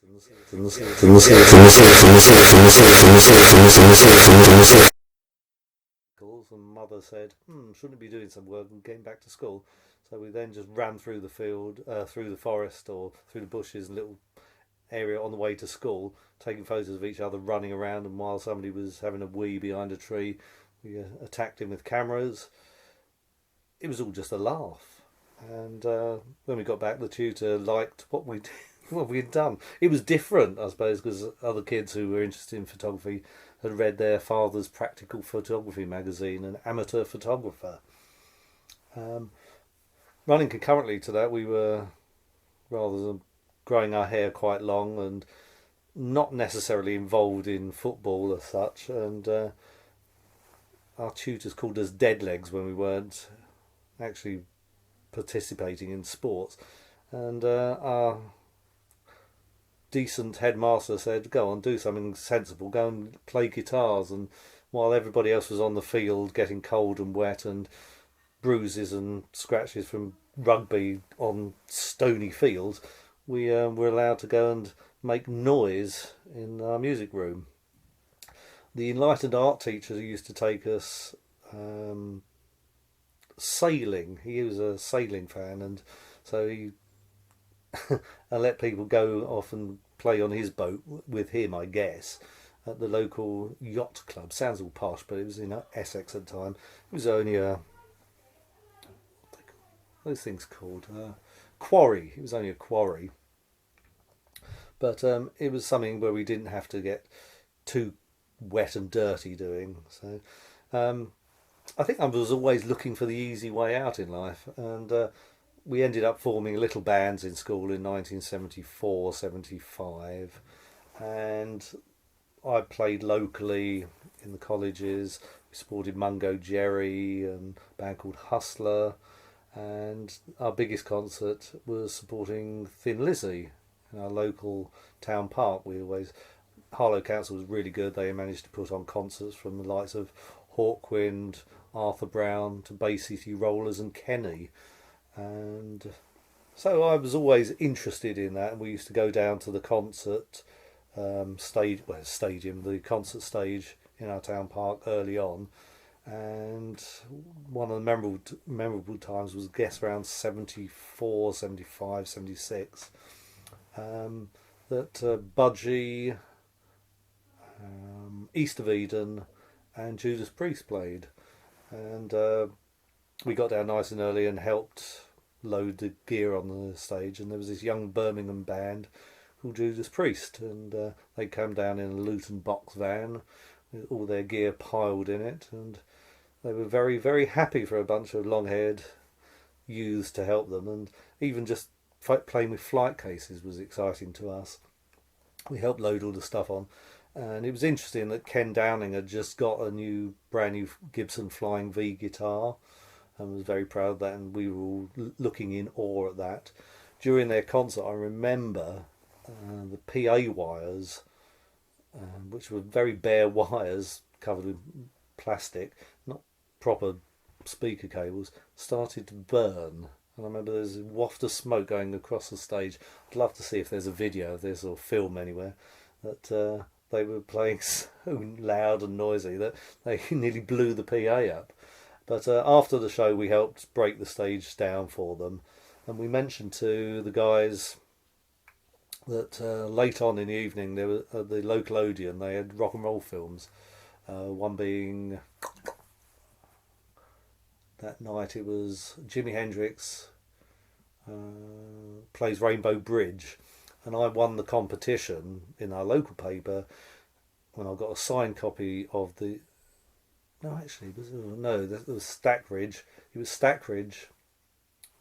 And mother said, shouldn't be doing some work and getting back to school. So we then just ran through the field, through the forest or through the bushes and little area on the way to school, taking photos of each other running around, and while somebody was having a wee behind a tree, we attacked him with cameras. It was all just a laugh. And when we got back, the tutor liked what we did, what we had done. It was different, I suppose, because other kids who were interested in photography had read their father's practical photography magazine, an amateur photographer. Running concurrently to that, we were, rather than growing our hair quite long and not necessarily involved in football as such, and our tutors called us dead legs when we weren't actually participating in sports, and our decent headmaster said, go on, do something sensible, go and play guitars. And while everybody else was on the field getting cold and wet and bruises and scratches from rugby on stony fields, we were allowed to go and make noise in our music room. The enlightened art teacher used to take us sailing. He was a sailing fan, and so he and let people go off and play on his boat with him, I guess, at the local yacht club. Sounds all posh, but it was in Essex at the time. It was only a, those things called quarry. It was only a quarry, but it was something where we didn't have to get too wet and dirty doing. So I think I was always looking for the easy way out in life, and we ended up forming little bands in school in 1974, 75, and I played locally in the colleges. We supported Mungo Jerry and a band called Hustler, and our biggest concert was supporting Thin Lizzy in our local town park. Harlow Council was really good. They managed to put on concerts from the likes of Hawkwind, Arthur Brown to Bay City Rollers and Kenny. And so I was always interested in that, and we used to go down to the concert stadium, the concert stage in our town park early on. And one of the memorable times was, I guess, around 74, 75, 76, that Budgie, East of Eden and Judas Priest played. And we got down nice and early and helped load the gear on the stage, and there was this young Birmingham band called Judas Priest, and they came down in a Luton box van with all their gear piled in it, and they were very, very happy for a bunch of long-haired youths to help them, and even just playing with flight cases was exciting to us. We helped load all the stuff on, and it was interesting that Ken Downing had just got a brand new Gibson Flying V guitar, and was very proud of that, and we were all looking in awe at that. During their concert, I remember the PA wires, which were very bare wires covered with plastic, not proper speaker cables, started to burn. And I remember there's a waft of smoke going across the stage. I'd love to see if there's a video of this or film anywhere, that they were playing so loud and noisy that they nearly blew the PA up. But after the show, we helped break the stage down for them, and we mentioned to the guys that late on in the evening, there was at the local Odeon, they had rock and roll films. One being, that night it was Jimi Hendrix plays Rainbow Bridge, and I won the competition in our local paper when I got a signed copy of the. No, actually, it was Stackridge. It was Stackridge,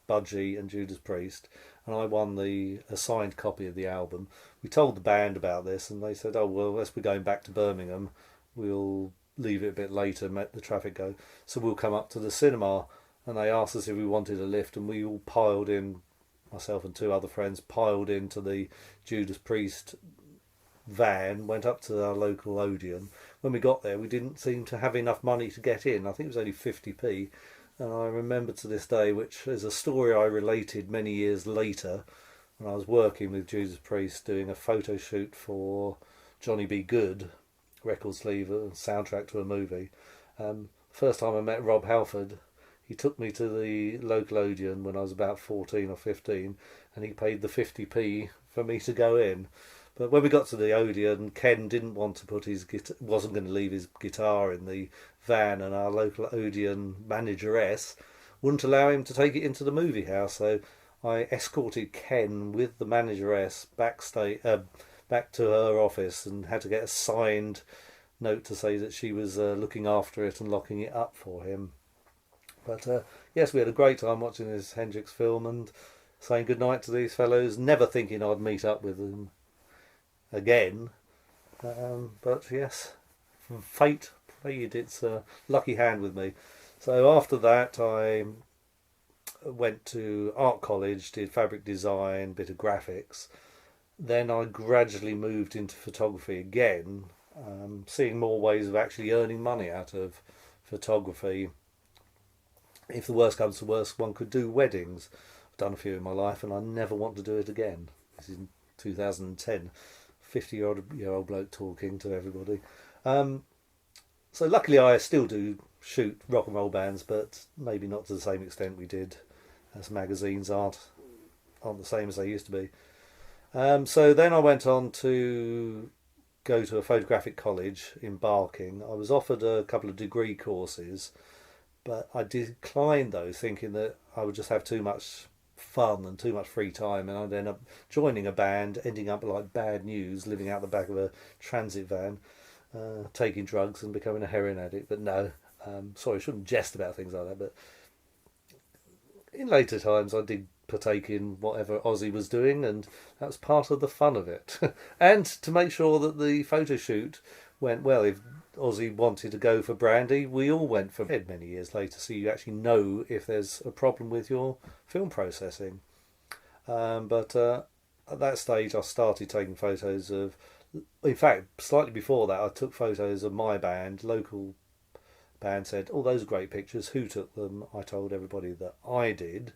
Budgie, and Judas Priest, and I won a signed copy of the album. We told the band about this, and they said, "Oh well, as we're going back to Birmingham, we'll leave it a bit later, and let the traffic go. So we'll come up to the cinema." And they asked us if we wanted a lift, and we all piled in. Myself and two other friends piled into the Judas Priest van, went up to our local Odeon. When we got there, we didn't seem to have enough money to get in. I think it was only 50p, and I remember to this day, which is a story I related many years later, when I was working with Judas Priest doing a photo shoot for Johnny B. Good, record sleeve, a soundtrack to a movie. First time I met Rob Halford, he took me to the local Odeon when I was about 14 or 15, and he paid the 50p for me to go in. But when we got to the Odeon, Ken didn't want to put his wasn't going to leave his guitar in the van, and our local Odeon manageress wouldn't allow him to take it into the movie house. So I escorted Ken with the manageress backstage, back to her office, and had to get a signed note to say that she was looking after it and locking it up for him. But yes, we had a great time watching this Hendrix film and saying goodnight to these fellows, never thinking I'd meet up with them again. But yes, fate played its lucky hand with me. So after that, I went to art college, did fabric design, bit of graphics. Then I gradually moved into photography again, seeing more ways of actually earning money out of photography. If the worst comes to worst, one could do weddings. I've done a few in my life, and I never want to do it again. This is in 2010. 50-year-old bloke talking to everybody. So luckily I still do shoot rock and roll bands, but maybe not to the same extent we did, as magazines aren't the same as they used to be. So then I went on to go to a photographic college in Barking. I was offered a couple of degree courses, but I declined those, thinking that I would just have too much fun and too much free time, and I'd end up joining a band, ending up like Bad News, living out the back of a transit van, taking drugs and becoming a heroin addict. But no, sorry, I shouldn't jest about things like that, but in later times I did partake in whatever Ozzy was doing, and that was part of the fun of it. And to make sure that the photo shoot went well, if Ozzy wanted to go for brandy, we all went for bed many years later, so you actually know if there's a problem with your film processing. But at that stage I started taking photos of, in fact slightly before that I took photos of my band. Local band said, "Oh, those are great pictures, who took them?" I told everybody that I did.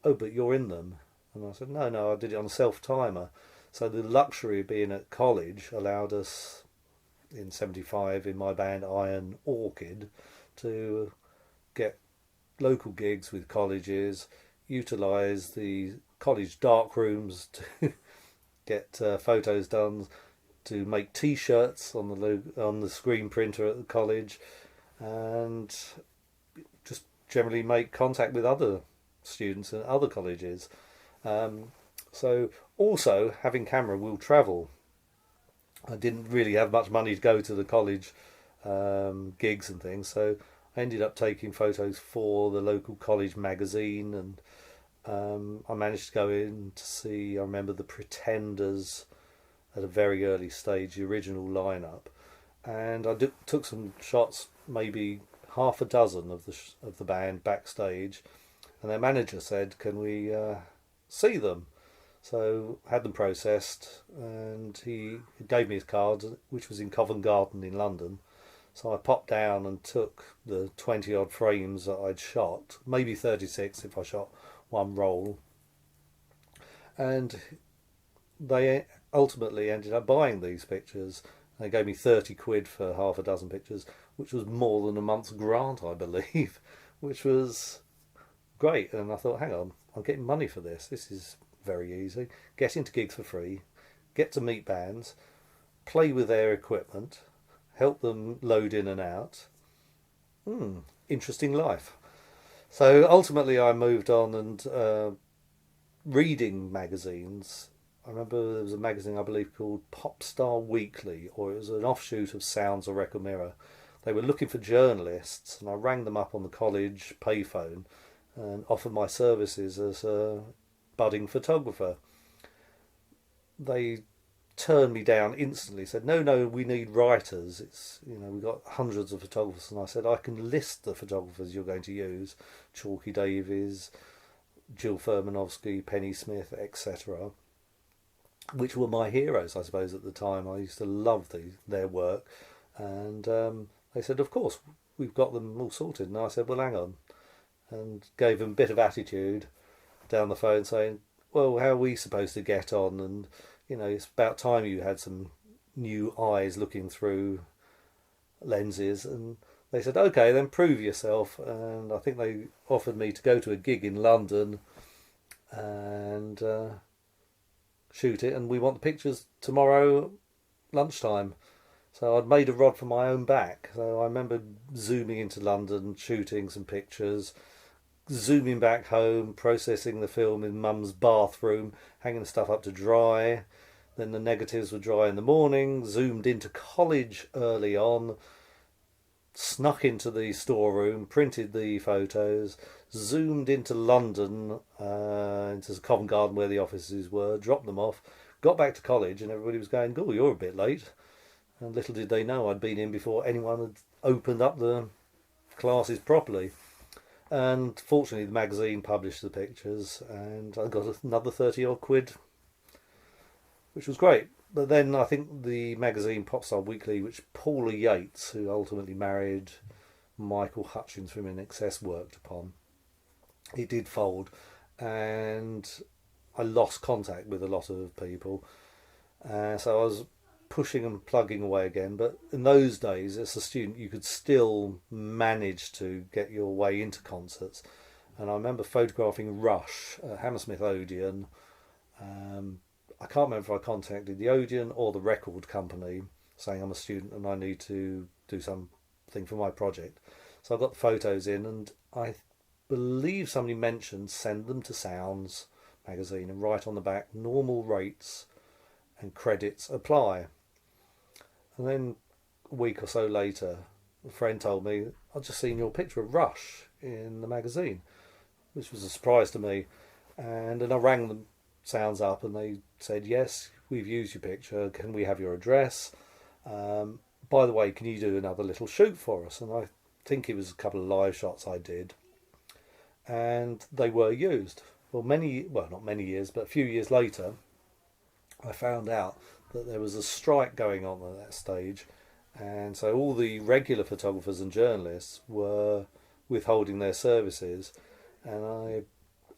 "Oh, but you're in them." And I said, no, I did it on a self-timer. So the luxury of being at college allowed us in 75 in my band Iron Orchid to get local gigs with colleges, utilise the college dark rooms to get photos done, to make T-shirts on the screen printer at the college, and just generally make contact with other students and other colleges. So also having camera will travel. I didn't really have much money to go to the college gigs and things, so I ended up taking photos for the local college magazine, and I managed to go in to see, I remember the Pretenders at a very early stage, the original lineup, and I took some shots, maybe half a dozen of the band backstage, and their manager said, "Can we see them?" So had them processed, and he gave me his card, which was in Covent Garden in London. So I popped down and took the 20 odd frames that I'd shot, maybe 36 if I shot one roll. And they ultimately ended up buying these pictures. They gave me 30 quid for half a dozen pictures, which was more than a month's grant, I believe, which was great. And I thought, hang on, I'm getting money for this. This is very easy. Get into gigs for free, get to meet bands, play with their equipment, help them load in and out. Interesting life. So ultimately I moved on and reading magazines. I remember there was a magazine I believe called Popstar Weekly, or it was an offshoot of Sounds or Record Mirror. They were looking for journalists, and I rang them up on the college payphone and offered my services as a budding photographer. They turned me down instantly, said, no, we need writers. It's, we've got hundreds of photographers. And I said, I can list the photographers you're going to use: Chalky Davies, Jill Furmanovsky, Penny Smith, etc., which were my heroes, I suppose, at the time. I used to love their work. And they said, of course, we've got them all sorted. And I said, well, hang on. And gave them a bit of attitude down the phone saying, well, how are we supposed to get on? And, it's about time you had some new eyes looking through lenses. And they said, okay, then prove yourself. And I think they offered me to go to a gig in London and shoot it. And we want the pictures tomorrow lunchtime. So I'd made a rod for my own back. So I remember zooming into London, shooting some pictures, zooming back home, processing the film in Mum's bathroom, hanging the stuff up to dry. Then the negatives were dry in the morning, zoomed into college early on, snuck into the storeroom, printed the photos, zoomed into London, into Covent Garden where the offices were, dropped them off, got back to college, and everybody was going, "Oh, you're a bit late." And little did they know I'd been in before anyone had opened up the classes properly. And fortunately the magazine published the pictures and I got another 30 odd quid, which was great. But then I think the magazine Popstar Weekly, which Paula Yates, who ultimately married Michael Hutchins from In Excess, worked upon, it did fold and I lost contact with a lot of people. So I was pushing and plugging away again, but in those days as a student you could still manage to get your way into concerts. And I remember photographing Rush, Hammersmith Odeon. I can't remember if I contacted the Odeon or the record company saying I'm a student and I need to do something for my project. So I got the photos in and I believe somebody mentioned send them to Sounds magazine and write on the back normal rates and credits apply. And then a week or so later, a friend told me, "I've just seen your picture of Rush in the magazine," which was a surprise to me. And then I rang them Sounds up and they said, "Yes, we've used your picture. Can we have your address? By the way, can you do another little shoot for us?" And I think it was a couple of live shots I did. And they were used. Well, not many years, but a few years later, I found out that there was a strike going on at that stage, and so all the regular photographers and journalists were withholding their services, and I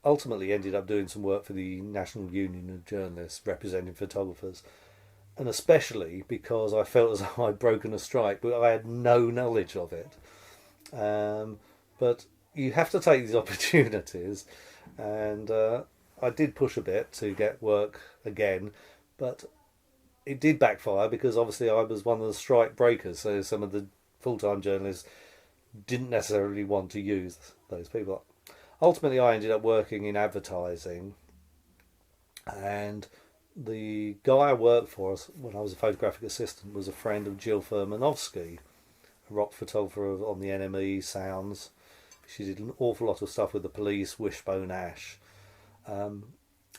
ultimately ended up doing some work for the National Union of Journalists representing photographers, and especially because I felt as though I'd broken a strike, but I had no knowledge of it. But you have to take these opportunities, and I did push a bit to get work again, but it did backfire because obviously I was one of the strike breakers, so some of the full-time journalists didn't necessarily want to use those people. Ultimately I ended up working in advertising, and the guy I worked for when I was a photographic assistant was a friend of Jill Furmanovsky, a rock photographer on the NME Sounds. She did an awful lot of stuff with the Police, Wishbone Ash.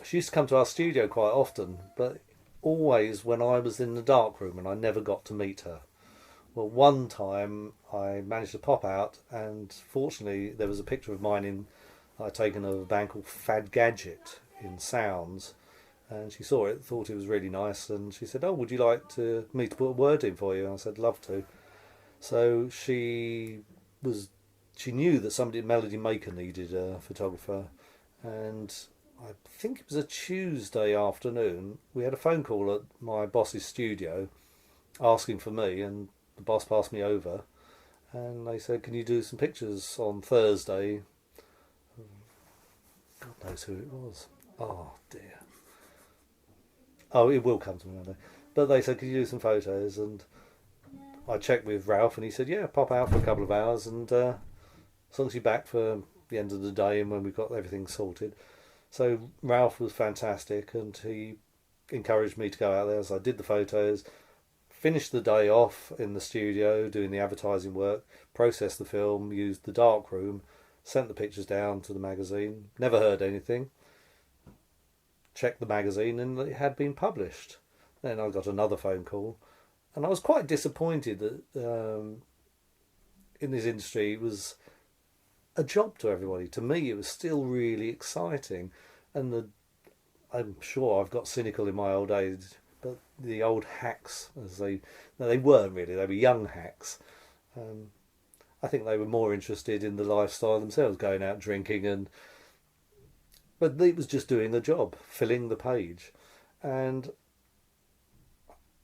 She used to come to our studio quite often, but always when I was in the darkroom and I never got to meet her. Well, one time I managed to pop out and fortunately there was a picture of mine I'd taken of a band called Fad Gadget in Sounds, and she saw it, thought it was really nice, and she said, "Oh, would you like me to put a word in for you?" And I said, "Love to." So she knew that somebody at Melody Maker needed a photographer, and I think it was a Tuesday afternoon. We had a phone call at my boss's studio asking for me, and the boss passed me over and they said, "Can you do some pictures on Thursday?" God knows who it was. Oh dear. Oh, it will come to me one day. But they said, "Can you do some photos?" And I checked with Ralph and he said, "Yeah, pop out for a couple of hours and as long as you're back for the end of the day and when we've got everything sorted." So Ralph was fantastic and he encouraged me to go out there. So I did the photos, finished the day off in the studio doing the advertising work, processed the film, used the darkroom, sent the pictures down to the magazine, never heard anything, checked the magazine and it had been published. Then I got another phone call and I was quite disappointed that in this industry it was a job to everybody. To me, it was still really exciting, and I'm sure I've got cynical in my old age, but the old hacks, they weren't really, they were young hacks. I think they were more interested in the lifestyle themselves, going out drinking and But it was just doing the job, filling the page, and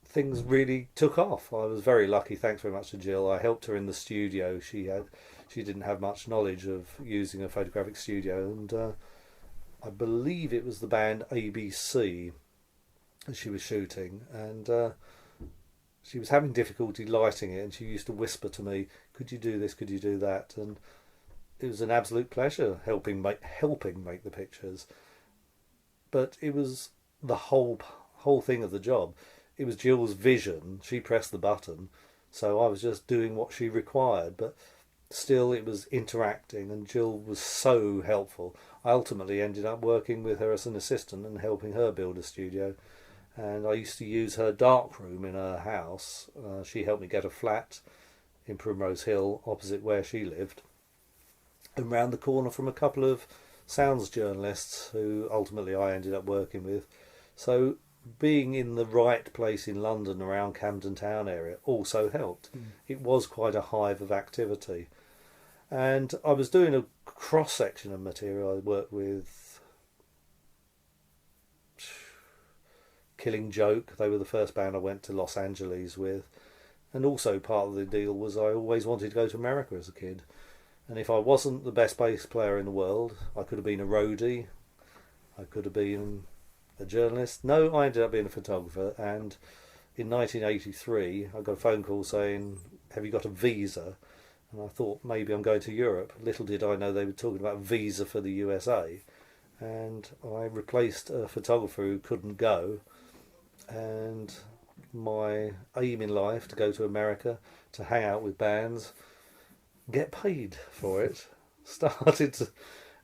things really took off. I was very lucky, thanks very much to Jill. I helped her in the studio. She didn't have much knowledge of using a photographic studio, and I believe it was the band ABC that she was shooting, and she was having difficulty lighting it, and she used to whisper to me, "Could you do this? Could you do that?" And it was an absolute pleasure helping make the pictures. But it was the whole thing of the job. It was Jill's vision. She pressed the button, so I was just doing what she required. But still, it was interacting, and Jill was so helpful. I ultimately ended up working with her as an assistant and helping her build a studio. And I used to use her dark room in her house. She helped me get a flat in Primrose Hill, opposite where she lived, and round the corner from a couple of sounds journalists who ultimately I ended up working with. So being in the right place in London around Camden Town area also helped. It was quite a hive of activity. And I was doing a cross-section of material. I worked with Killing Joke. They were the first band I went to Los Angeles with. And also part of the deal was I always wanted to go to America as a kid. And if I wasn't the best bass player in the world, I could have been a roadie, I could have been a journalist. No, I ended up being a photographer, and in 1983 I got a phone call saying, "Have you got a visa?" And I thought maybe I'm going to Europe. Little did I know they were talking about a visa for the USA, and I replaced a photographer who couldn't go, and my aim in life to go to America, to hang out with bands, get paid for it,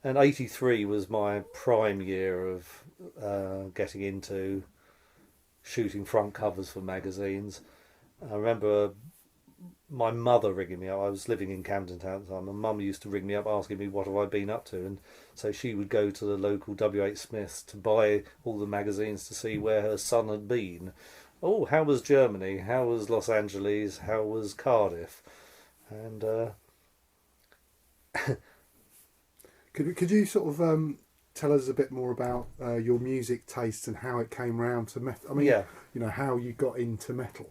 and 83 was my prime year of getting into shooting front covers for magazines. I remember my mother ringing me up. I was living in Camden Town at the time, and Mum used to ring me up asking me what have I been up to, and so she would go to the local W.H. Smith's to buy all the magazines to see where her son had been. Oh, how was Germany? How was Los Angeles? How was Cardiff? And Could you sort of tell us a bit more about your music taste and how it came round to metal? I mean, yeah. How you got into metal.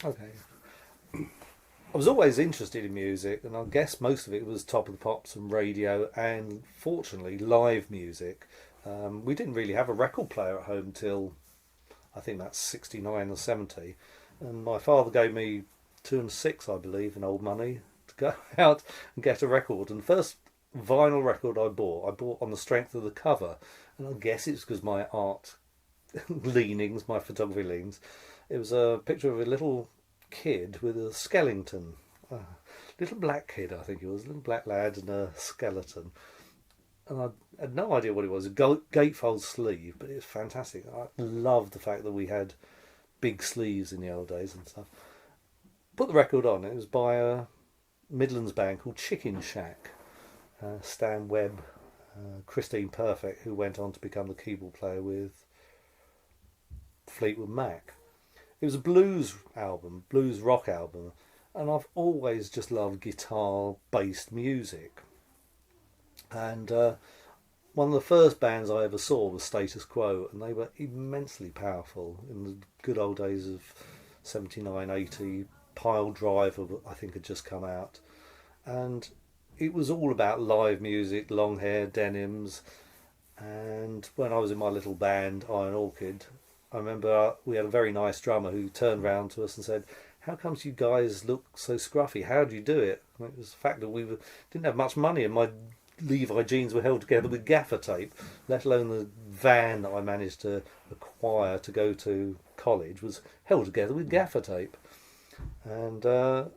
Okay. I was always interested in music, and I guess most of it was Top of the Pops and radio, and fortunately live music. We didn't really have a record player at home till I think that's 69 or 70, and my father gave me 2 and 6, I believe, in old money to go out and get a record. And the first vinyl record I bought on the strength of the cover, and I guess it's because my art leanings, my photography leans. It was a picture of a little kid with a skeleton, little black kid, I think it was, a little black lad and a skeleton. And I had no idea what it was, a gatefold sleeve, but it was fantastic. I loved the fact that we had big sleeves in the old days and stuff. Put the record on. It was by a Midlands band called Chicken Shack. Stan Webb, Christine Perfect, who went on to become the keyboard player with Fleetwood Mac. It was a blues rock album, and I've always just loved guitar-based music. And one of the first bands I ever saw was Status Quo, and they were immensely powerful in the good old days of 79, 80. Pile Driver, I think, had just come out. And it was all about live music, long hair, denims. And when I was in my little band, Iron Orchid, I remember we had a very nice drummer who turned round to us and said, "How comes you guys look so scruffy? How do you do it?" And it was the fact that didn't have much money, and my Levi jeans were held together with gaffer tape, let alone the van that I managed to acquire to go to college was held together with gaffer tape. And the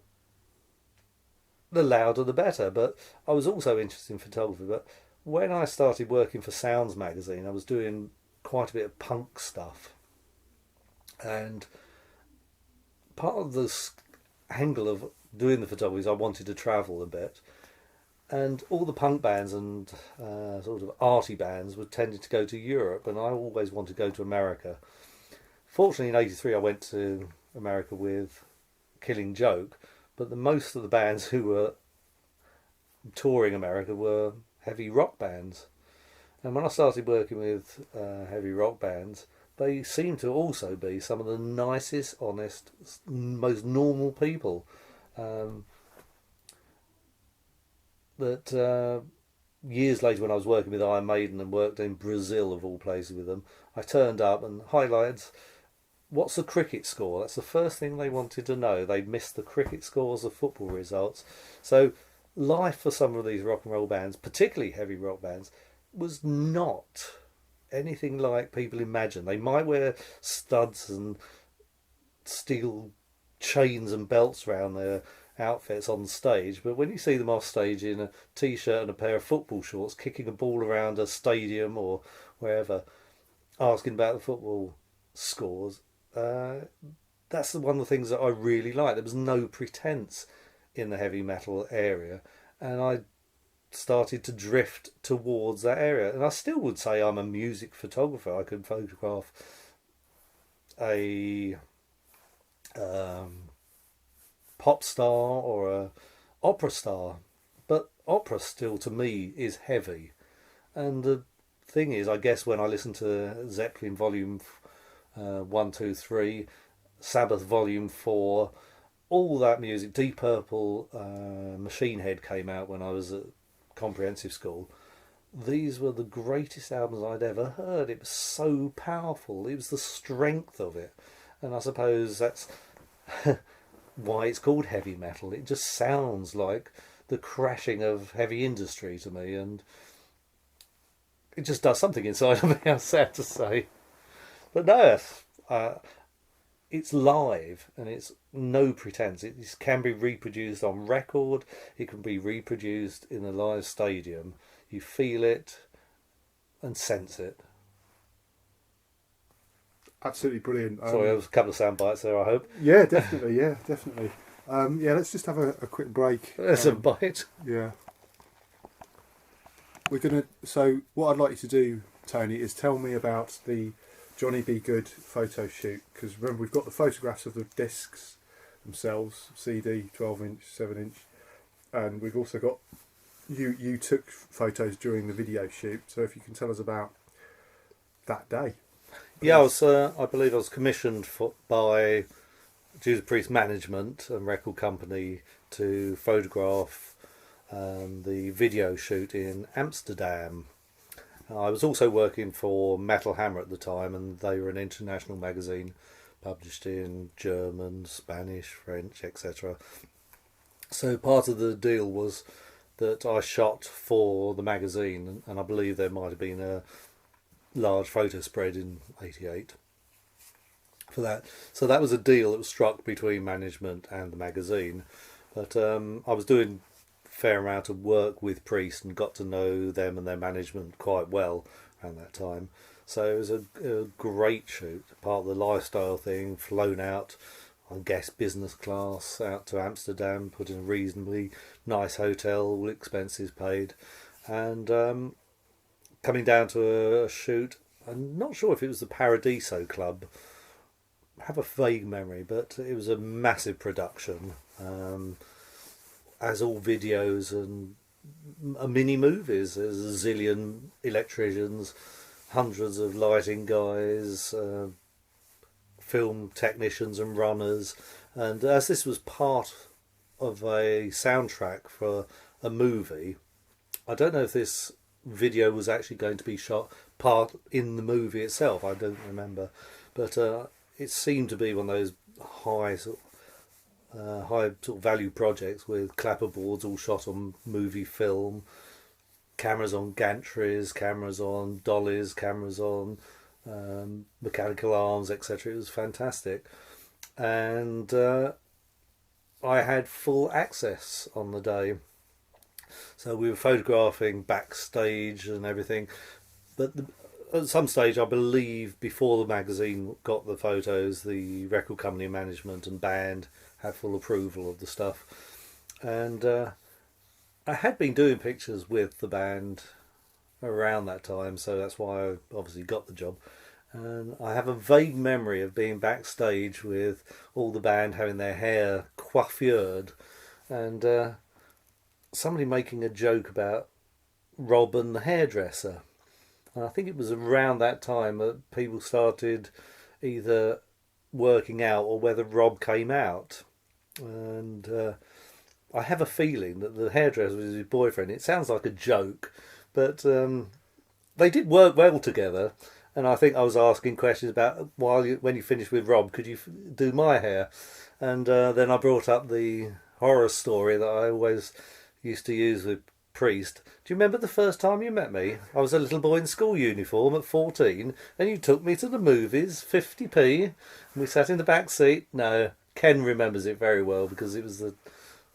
louder the better. But I was also interested in photography. But when I started working for Sounds magazine, I was doing quite a bit of punk stuff. And part of this angle of doing the photography is I wanted to travel a bit. And all the punk bands and sort of arty bands were tending to go to Europe, and I always wanted to go to America. Fortunately, in '83, I went to America with Killing Joke, but most of the bands who were touring America were heavy rock bands. And when I started working with heavy rock bands, they seem to also be some of the nicest, honest, most normal people. Um, that years later, when I was working with Iron Maiden and worked in Brazil, of all places, with them, I turned up and, hi lads, what's the cricket score? That's the first thing they wanted to know. They'd missed the cricket scores of football results. So life for some of these rock and roll bands, particularly heavy rock bands, was not anything like people imagine. They might wear studs and steel chains and belts around their outfits on stage, but when you see them off stage in a t-shirt and a pair of football shorts, kicking a ball around a stadium or wherever, asking about the football scores, that's one of the things that I really like. There was no pretense in the heavy metal area, and I started to drift towards that area. And I still would say I'm a music photographer. I could photograph a pop star or a opera star, but opera still to me is heavy. And the thing is, I guess when I listen to Zeppelin Volume 1, 2, 3, Sabbath Volume 4, all that music, Deep Purple, Machine Head came out when I was at comprehensive school. These were the greatest albums I'd ever heard. It was so powerful. It was the strength of it. And I suppose that's why it's called heavy metal. It just sounds like the crashing of heavy industry to me, and it just does something inside of me, I'm sad to say. But no, it's live and it's no pretense. It can be reproduced on record. It can be reproduced in a live stadium. You feel it and sense it. Absolutely brilliant. Sorry, there was a couple of sound bites there, I hope. Yeah, definitely. Yeah, definitely. Yeah, let's just have a quick break. There's a bite. Yeah. We're gonna. So, what I'd like you to do, Tony, is tell me about the Johnny B. Good photo shoot. Because remember, we've got the photographs of the discs themselves, CD, 12-inch, 7-inch, and we've also got you took photos during the video shoot. So, if you can tell us about that day. Yeah, I believe I was commissioned by Judas Priest management and record company to photograph the video shoot in Amsterdam. I was also working for Metal Hammer at the time, and they were an international magazine published in German, Spanish, French, etc. So part of the deal was that I shot for the magazine, and I believe there might have been a large photo spread in '88 for that. So that was a deal that was struck between management and the magazine. But I was doing a fair amount of work with Priest and got to know them and their management quite well around that time. So it was a great shoot, part of the lifestyle thing, flown out, I guess, business class out to Amsterdam, put in a reasonably nice hotel, all expenses paid, and coming down to a shoot. I'm not sure if it was the Paradiso Club. I have a vague memory, but it was a massive production, as all videos and mini movies. There's a zillion electricians, hundreds of lighting guys, film technicians and runners. And as this was part of a soundtrack for a movie, I don't know if this video was actually going to be shot part in the movie itself. I don't remember, but it seemed to be one of those high sort of value projects with clapperboards all shot on movie film, cameras on gantries, cameras on dollies, cameras on mechanical arms, etc. It was fantastic, and I had full access on the day. So we were photographing backstage and everything, but at some stage, I believe, before the magazine got the photos, the record company management and band had full approval of the stuff. And I had been doing pictures with the band around that time, so that's why I obviously got the job. And I have a vague memory of being backstage with all the band having their hair coiffured, and somebody making a joke about Rob and the hairdresser. And I think it was around that time that people started either working out or whether Rob came out. And I have a feeling that the hairdresser was his boyfriend. It sounds like a joke, but they did work well together. And I think I was asking questions about when you finished with Rob, could you do my hair? And then I brought up the horror story that I always used to use with Priest. Do you remember the first time you met me? I was a little boy in school uniform at 14, and you took me to the movies, 50p, and we sat in the back seat. No, Ken remembers it very well because it was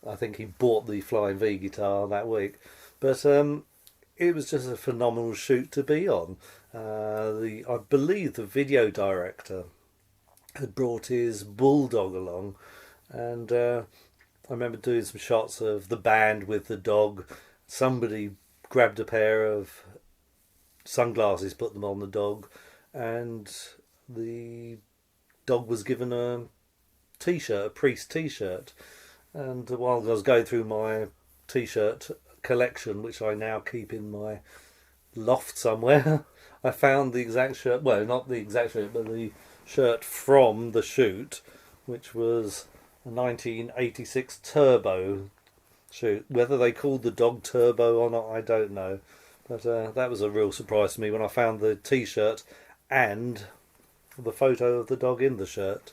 I think he bought the Flying V guitar that week. But it was just a phenomenal shoot to be on. I believe the video director had brought his bulldog along, and I remember doing some shots of the band with the dog. Somebody grabbed a pair of sunglasses, put them on the dog, and the dog was given a t-shirt, a Priest t-shirt. And while I was going through my t-shirt collection, which I now keep in my loft somewhere, I found the exact shirt, well, not the exact shirt, but the shirt from the shoot, which was a 1986 Turbo shoot. Whether they called the dog Turbo or not, I don't know. But that was a real surprise to me when I found the t-shirt and the photo of the dog in the shirt.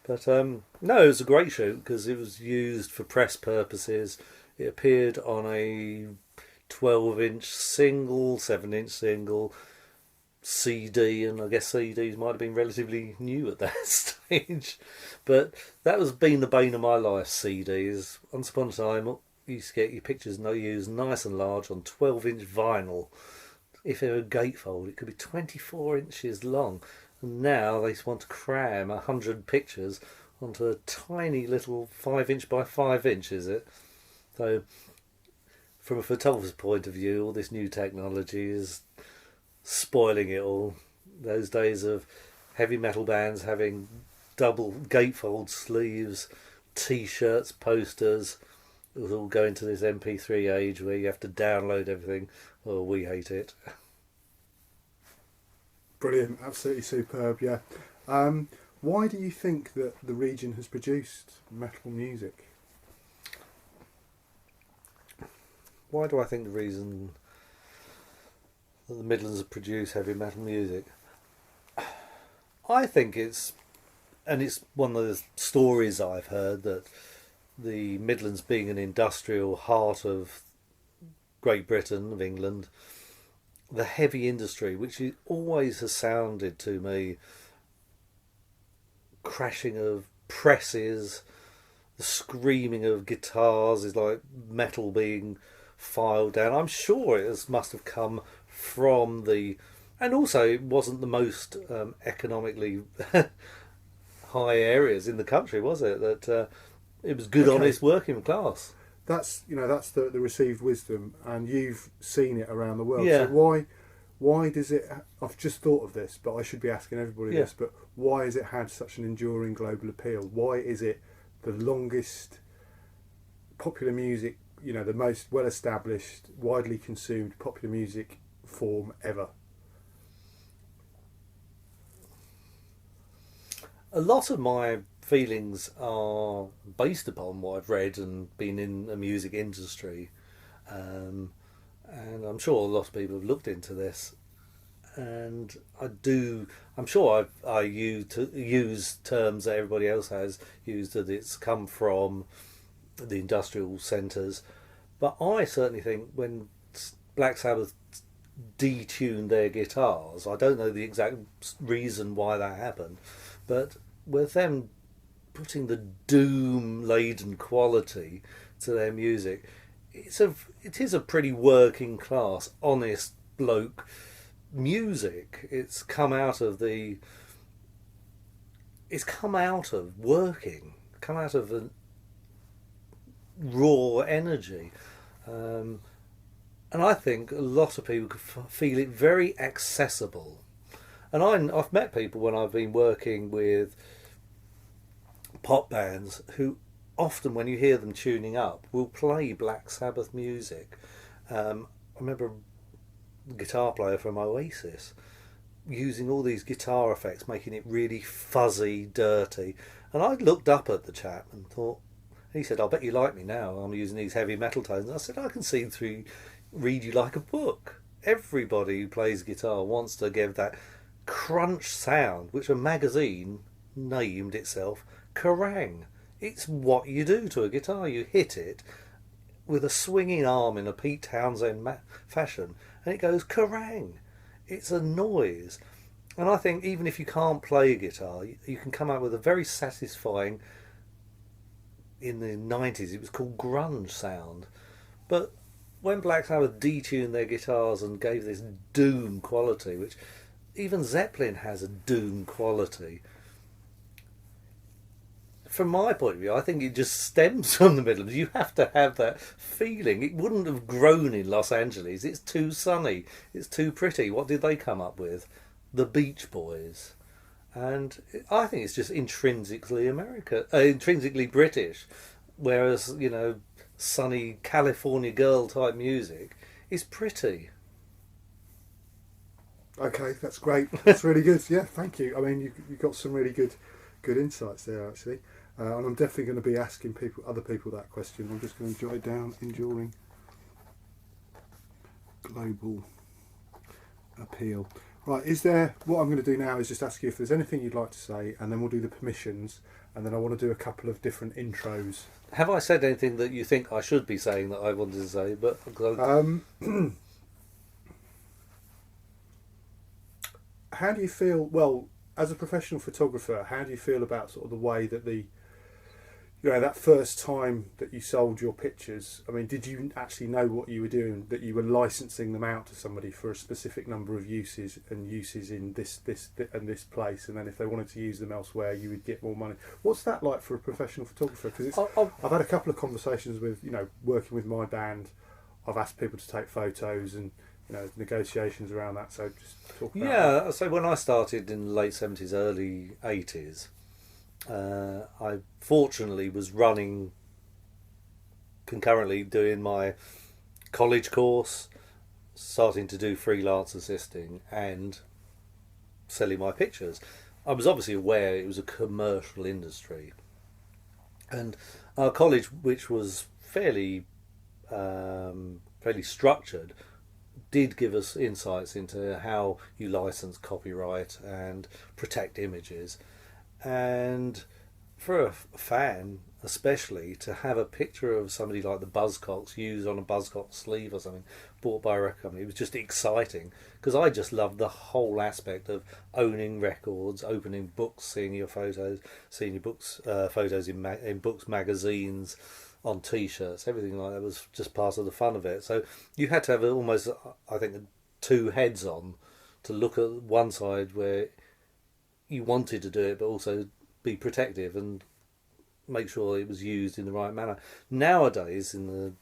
But no, it was a great shoot because it was used for press purposes. It appeared on a 12-inch single, 7-inch single, CD, and I guess CDs might have been relatively new at that stage. But that was been the bane of my life, CDs. Once upon a time, you used to get your pictures used nice and large on 12-inch vinyl. If they were gatefold, it could be 24 inches long. And now they want to cram 100 pictures onto a tiny little 5-inch by 5-inch, is it? So, from a photographer's point of view, all this new technology is spoiling it all. Those days of heavy metal bands having double gatefold sleeves, t-shirts, posters, it was all going to this MP3 age where you have to download everything. Oh, we hate it. Brilliant, absolutely superb, yeah. Why do you think that the region has produced metal music? Why do I think the reason that the Midlands have produced heavy metal music? I think it's one of the stories I've heard that the Midlands being an industrial heart of Great Britain, of England, the heavy industry, which always has sounded to me crashing of presses, the screaming of guitars is like metal being filed down. I'm sure it must have come from and also it wasn't the most economically high areas in the country, was it? That it was good, honest working class. That's the received wisdom, and you've seen it around the world. Yeah. So why does it? I've just thought of this, but I should be asking everybody this. But why has it had such an enduring global appeal? Why is it the longest popular music? The most well-established, widely consumed popular music form ever. A lot of my feelings are based upon what I've read and been in the music industry, and I'm sure a lot of people have looked into this, and I'm sure I use terms that everybody else has used, that it's come from the industrial centres, but I certainly think when Black Sabbath detuned their guitars, I don't know the exact reason why that happened, but with them putting the doom-laden quality to their music, it is a pretty working class, honest bloke music. It's come out of working, come out of a raw energy, and I think a lot of people could feel it very accessible. And I've met people when I've been working with pop bands who often, when you hear them tuning up, will play Black Sabbath music. I remember guitar player from Oasis, using all these guitar effects, making it really fuzzy, dirty. And I looked up at the chap and thought, he said, "I bet you like me now. I'm using these heavy metal tones." And I said, "I can see through, read you like a book." Everybody who plays guitar wants to give that crunch sound, which a magazine named itself Kerrang. It's what you do to a guitar. You hit it with a swinging arm in a Pete Townsend fashion, and it goes Kerrang. It's a noise. And I think even if you can't play guitar, you can come out with a very satisfying, in the 90s it was called grunge sound. But when Black Sabbath detuned their guitars and gave this doom quality, which even Zeppelin has a doom quality, from my point of view, I think it just stems from the Midlands. You have to have that feeling. It wouldn't have grown in Los Angeles. It's too sunny. It's too pretty. What did they come up with? The Beach Boys. And I think it's just intrinsically intrinsically British. Whereas, sunny California girl type music is pretty. Okay, that's great. That's really good. Yeah, thank you. I mean, you got some really good insights there, actually. And I'm definitely going to be asking other people that question. I'm just going to jot it down. Enduring global appeal. Right, what I'm going to do now is just ask you if there's anything you'd like to say, and then we'll do the permissions, and then I want to do a couple of different intros. Have I said anything that you think I should be saying that I wanted to say? But how do you feel, well, as a professional photographer, how do you feel about sort of the way that that first time that you sold your pictures? I mean, did you actually know what you were doing, that you were licensing them out to somebody for a specific number of uses in this place, and then if they wanted to use them elsewhere, you would get more money? What's that like for a professional photographer? Because I've had a couple of conversations with, working with my band. I've asked people to take photos and, negotiations around that. So just talk about that. Yeah, so when I started in the late 70s, early 80s, I fortunately was running concurrently, doing my college course, starting to do freelance assisting and selling my pictures. I was obviously aware it was a commercial industry, and our college, which was fairly structured, did give us insights into how you license copyright and protect images. And for a fan, especially, to have a picture of somebody like the Buzzcocks used on a Buzzcock sleeve or something, bought by a record company, it was just exciting, because I just loved the whole aspect of owning records, opening books, seeing your photos, seeing your books, photos in books, magazines, on T-shirts, everything like that was just part of the fun of it. So you had to have almost, I think, two heads on to look at one side where you wanted to do it, but also be protective and make sure it was used in the right manner. Nowadays, in the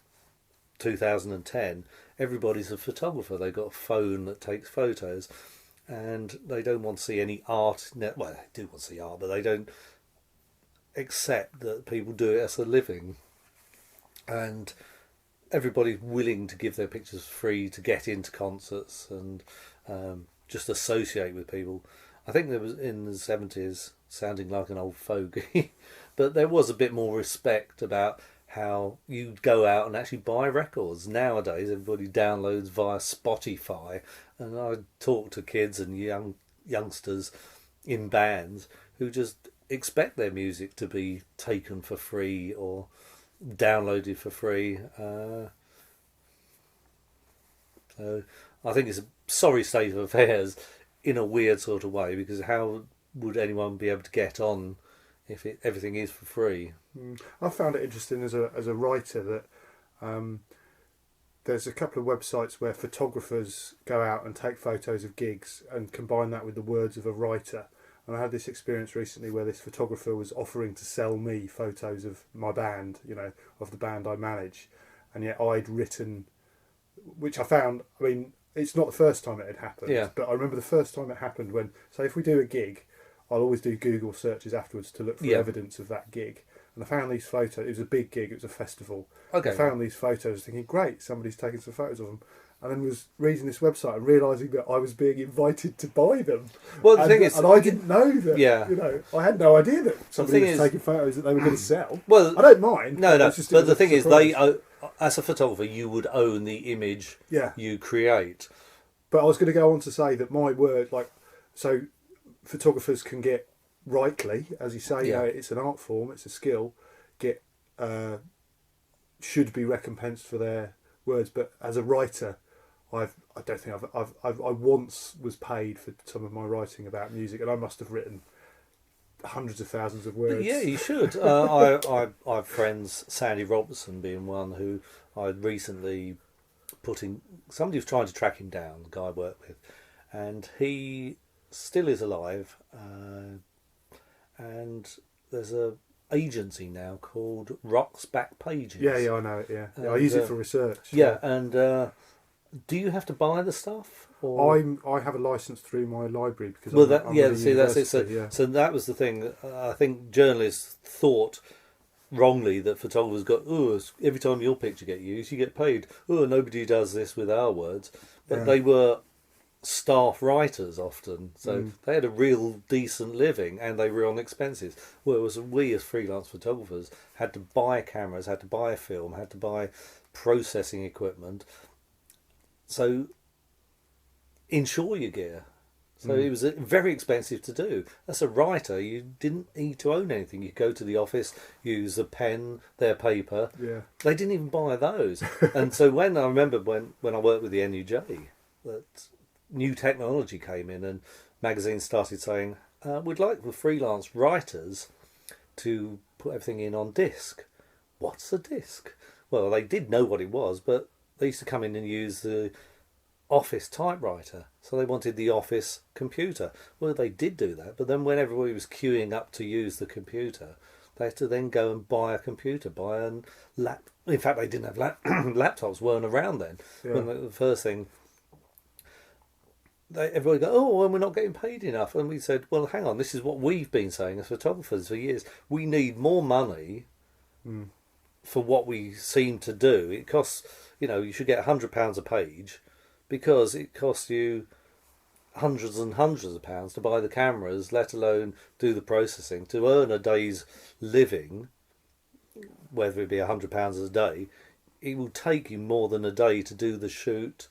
2010, everybody's a photographer. They've got a phone that takes photos, and they don't want to see any art. Well, they do want to see art, but they don't accept that people do it as a living. And everybody's willing to give their pictures free to get into concerts and just associate with people. I think there was, in the 70s, sounding like an old fogey, but there was a bit more respect about how you'd go out and actually buy records. Nowadays, everybody downloads via Spotify, and I talk to kids and youngsters in bands who just expect their music to be taken for free or downloaded for free. So I think it's a sorry state of affairs in a weird sort of way, because how would anyone be able to get on if everything is for free? I found it interesting as a writer that there's a couple of websites where photographers go out and take photos of gigs and combine that with the words of a writer. And I had this experience recently where this photographer was offering to sell me photos of my band, of the band I manage, and yet I'd written, which I found, I mean, it's not the first time it had happened, but I remember the first time it happened when, say, if we do a gig, I'll always do Google searches afterwards to look for evidence of that gig. And I found these photos. It was a big gig. It was a festival. Okay. I found these photos thinking, great, somebody's taken some photos of them. and then was reading this website and realising that I was being invited to buy them. Well, the thing is, and I didn't know that. Yeah. You know, I had no idea that somebody was is- taking photos that they were going to sell. Well, I don't mind. no. It's just- it But was the a thing is, surprise. as a photographer, you would own the image Yeah. you create. But I was going to go on to say that my word, like, so photographers can get rightly, as you say, you know, it's an art form, it's a skill, get should be recompensed for their words. But as a writer, I once was paid for some of my writing about music, and I must have written hundreds of thousands of words. Yeah, you should. I have friends, Sandy Robertson being one, who I recently put in. Somebody was trying to track him down, the guy I work with, and he still is alive. And there's a agency now called Rock's Back Pages. Yeah, I know it. Yeah, I And, use it for research. Yeah, and do you have to buy the stuff? Or? I have a license through my library because Well, I'm yeah. at a See, that's it. So, university, yeah. so that was the thing. I think journalists thought wrongly that photographers got, every time your picture get used, you get paid. Nobody does this with our words, but Yeah. they were staff writers often, so they had a real decent living and they were on expenses. Whereas we as freelance photographers had to buy cameras, had to buy film, had to buy processing equipment. So insure your gear. So it was very expensive to do. As a writer, you didn't need to own anything. You go to the office, use a pen, their paper. Yeah. They didn't even buy those. And so when I remember when I worked with the NUJ, that new technology came in and magazines started saying, we'd like the freelance writers to put everything in on disc. What's a disc? Well, they did know what it was, but they used to come in and use the office typewriter, so they wanted the office computer. Well, they did do that, but then when everybody was queuing up to use the computer, they had to then go and buy a computer, in fact, they didn't have laptops weren't around then. Yeah. When the first thing, everybody go, well, we're not getting paid enough, and we said, well, hang on, this is what we've been saying as photographers for years. We need more money for what we seem to do. It costs, you should get £100 a page, because it costs you hundreds and hundreds of pounds to buy the cameras, let alone do the processing. To earn a day's living, whether it be £100 a day, it will take you more than a day to do the shoot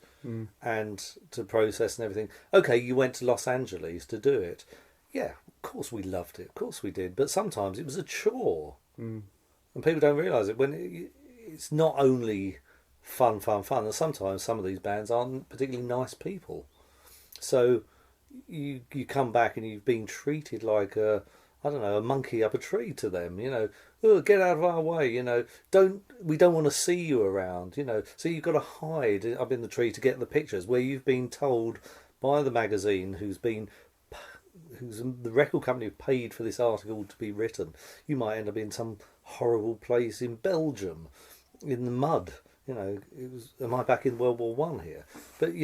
and to process and everything. Okay, you went to Los Angeles to do it. Yeah, of course we loved it, of course we did. But sometimes it was a chore. And people don't realise it. When it's not only fun, and sometimes some of these bands aren't particularly nice people. So you come back and you've been treated like a monkey up a tree to them. Get out of our way. We don't want to see you around. So you've got to hide up in the tree to get the pictures, where you've been told by the magazine who's the record company paid for this article to be written. You might end up in some horrible place in Belgium, in the mud. Am I back in World War One here? But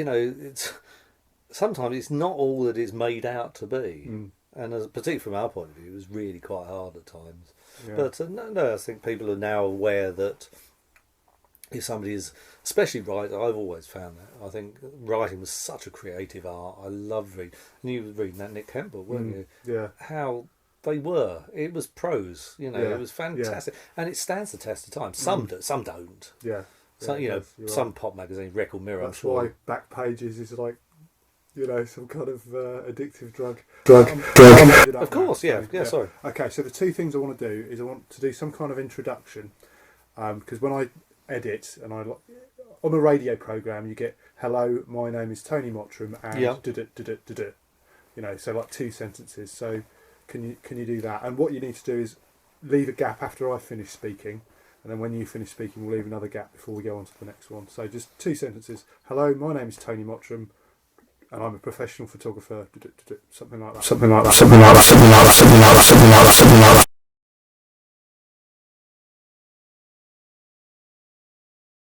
sometimes it's not all that it's made out to be, and particularly from our point of view, it was really quite hard at times. Yeah. But no, I think people are now aware that if somebody is, especially writing, I've always found that. I think writing was such a creative art. I love reading, and you were reading that Nick Campbell, weren't you? Yeah. How they were. It was prose. It was fantastic, and it stands the test of time. Some do, some don't. Yeah. So, it does, you're some right. pop magazines, Record Mirror, That's I'm sure. why Back Pages is like, some kind of addictive drug. Of course, yeah, sorry. Okay, so the two things I want to do is I want to do some kind of introduction, because when I edit and on a radio program, you get hello, my name is Tony Mottram, and so like two sentences. So can you do that? And what you need to do is leave a gap after I finish speaking. And then when you finish speaking, we'll leave another gap before we go on to the next one. So just two sentences. Hello, my name is Tony Mottram, and I'm a professional photographer. Something like that.